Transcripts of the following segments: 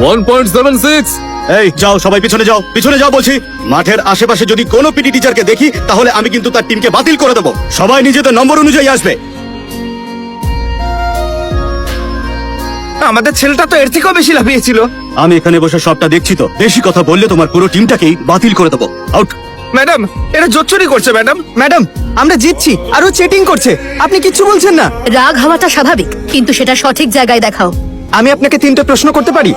1.76। এই যাও, সবাই পিছনে যাও, পিছনে যাও বলছি। মাঠের আশেপাশে যদি কোনো পিটি টিচারকে দেখি তাহলে আমি কিন্তু তার টিমকে বাতিল করে দেবো। সবাই নিজেদের নম্বর অনুযায়ী আসবে। আমাদের ছেলেটা তো এর থেকেও বেশি লাফিয়েছিল। আমি এখানে বসে সবটা দেখছি তো, বেশি কথা বললে তোমার পুরো টিমটাকেই বাতিল করে দেবো। আউট। ম্যাডাম, এটা জোচ্চুরি করছে ম্যাডাম। ম্যাডাম, আমরা জিতছি আর ও চিটিং করছে, আপনি কিচ্ছু বলছেন না। রাগ হওয়াটা স্বাভাবিক, কিন্তু সেটা সঠিক জায়গায় দেখাও। আমি আপনাকে 3টে প্রশ্ন করতে পারি?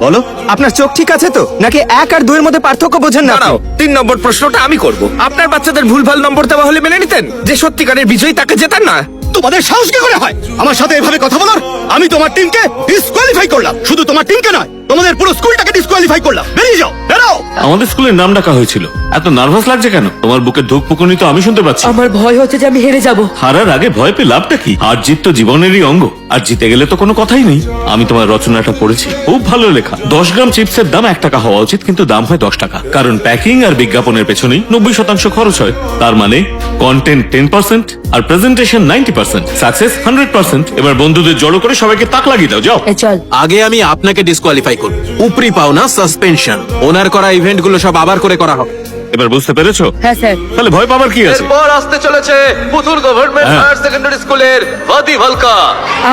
বলো। আপনার চোখ ঠিক আছে তো, নাকি 1 আর 2 এর মধ্যে পার্থক্য বোঝেন না? দাঁড়াও, 3 নম্বর প্রশ্নটা আমি করব। আপনার বাচ্চাদের ভুলভাল নম্বর দেওয়া হলে মেনে নিতেন? যে সত্যিকারের বিজয়ী তাকে জেতান না? তোমাদের সাহস কি করে হয় আমার সাথে এভাবে কথা বলার? আমি তোমার টিমকে ডিসকোয়ালিফাই করলাম, শুধু তোমার টিমকে নয়, তোমাদের পুরো স্কুলটাকে ডিসকোয়ালিফাই করলাম। বেরিয়ে যাও, বেরাও। আমাদের স্কুলের নাম ডাকা হয়েছিল, এত নার্ভাস লাগছে কেন? তোমার বুকে ধুকপুকুনি তো আমি শুনতে পাচ্ছি। আমার ভয় হচ্ছে যে আমি হেরে যাব। হারার আগে ভয় পেয়ে লাভটা কি? আর জিত তো জীবনেরই অঙ্গ, আর জিতে গেলে তো কোনো কথাই নেই। আমি তোমার রচনাটা পড়েছি, খুব ভালো লেখা। 10 গ্রাম চিপসের দাম 1 টাকা হওয়া উচিত, কিন্তু দাম হয় 10 টাকা, কারণ প্যাকিং আর বিজ্ঞাপনের পেছনেই 90% খরচ হয়। তার মানে কন্টেন্ট 10% আর প্রেজেন্টেশন 90%, সাকসেস 100%। এবার বন্ধুদের জড়ো করে সবাইকে তাক লাগিয়ে দাও, যাও। চল। আগে আমি আপনাকে ডিসকোয়ালিফাই করব, উপরি পাওনা সাসপেনশন। ওনার করা ইভেন্ট গুলো সব আবার করে করা হবে। এবার বুঝতে পেরেছো? হ্যাঁ স্যার। তাহলে ভয় পাবার কি আছে? এরপর আসতে চলেছে পুতুল গভর্নমেন্ট হ্যাঁ। হায়ার সেকেন্ডারি স্কুলের ভাদি ভালকা।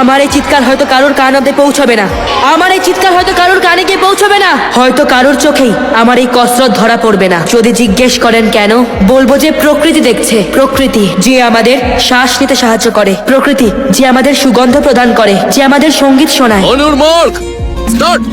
আমার এই চিৎকার হয়তো কারোর কান অব্দি পৌঁছবে না। আমার এই চিৎকার হয়তো কারোর কানে গিয়ে পৌঁছবে না। হয়তো কারোর চোখেই আমার এই কসরত ধরা পড়বে না। যদি জিজ্ঞেস করেন কেন, বলবো যে প্রকৃতি দেখছে। প্রকৃতি যে আমাদের শ্বাস নিতে সাহায্য করে, প্রকৃতি যে আমাদের সুগন্ধ প্রদান করে, যে আমাদের সঙ্গীত শোনায়। অনুর মার্ক স্টার্ট।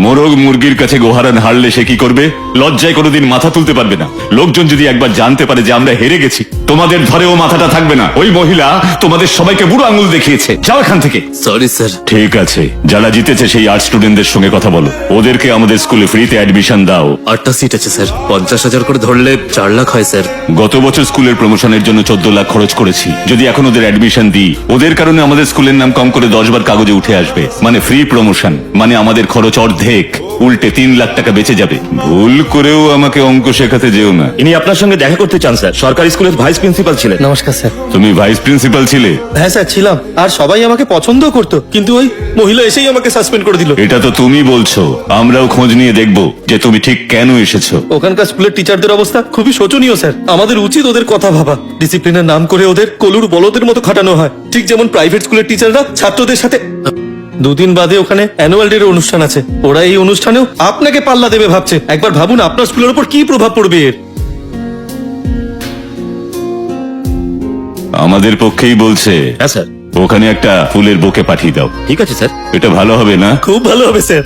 মোরগ মুরগির কাছে গোহারান হারলে সে কি করবে? লজ্জায় কোনোদিন মাথা তুলতে পারবে না। লোকজন যদি একবার জানতে পারে যে আমরা হেরে গেছি, তোমাদের ধরেও মাথাটা থাকবে না। ওই মহিলা তোমাদের সবাইকে বুড়ো আঙুল দেখিয়েছে। যাও এখান থেকে। Sorry sir. ঠিক আছে, যারা জিতেছে সেই আর্ট স্টুডেন্টদের সঙ্গে কথা বলো, ওদেরকে আমাদের স্কুলে ফ্রিতে অ্যাডমিশন দাও। 8টা সিট আছে স্যার, 50,000 করে ধরলে 4 লাখ হয় স্যার। গত বছর স্কুলের প্রমোশনের জন্য 14 লাখ খরচ করেছি। যদি এখন ওদের অ্যাডমিশন দিই, ওদের কারণে আমাদের স্কুলের নাম কম করে 10 বার কাগজে উঠে আসবে। মানে ফ্রি প্রমোশন, মানে আমাদের খরচ অর্ধেক, উল্টে 3 লাখ টাকা বেঁচে যাবে। ভুল করেও আমাকে অঙ্ক শেখাতে যেও না। ইনি আপনার সঙ্গে দেখা করতে চান স্যার। সরকারি স্কুলের ভাইস প্রিন্সিপাল ছিলেন। নমস্কার স্যার। তুমি ভাইস প্রিন্সিপাল ছিলে? হ্যাঁ স্যার ছিলাম, আর সবাই আমাকে পছন্দ করতো, কিন্তু ওই মহিলা এসেই আমাকে সাসপেন্ড করে দিল। এটা তো তুমি বলছো, আমরাও খোঁজ নিয়ে দেখবো যে তুমি ঠিক কেন এসেছো। ওখানকার স্কুলের টিচারদের অবস্থা খুবই শোচনীয় স্যার। আমাদের উচিত ওদের কথা ভাবা। ডিসিপ্লিনের নাম করে ওদের কলুর বলদের মতো খাটানো হয়, ঠিক যেমন প্রাইভেট স্কুলের টিচাররা ছাত্রদের সাথে। 2 দিন বাদে ওখানে অ্যানুয়াল ডে এর অনুষ্ঠান আছে। ওরা এই অনুষ্ঠানেও আপনাকে পাল্লা দেবে ভাবছে। একবার ভাবুন আপনার স্কুলের উপর কি প্রভাব পড়বে এর। আমাদের পক্ষেই বলছে। হ্যাঁ স্যার। ওখানে একটা ফুলের বোকে পাঠিয়ে দাও। ঠিক আছে স্যার। এটা ভালো হবে না? খুব ভালো হবে স্যার।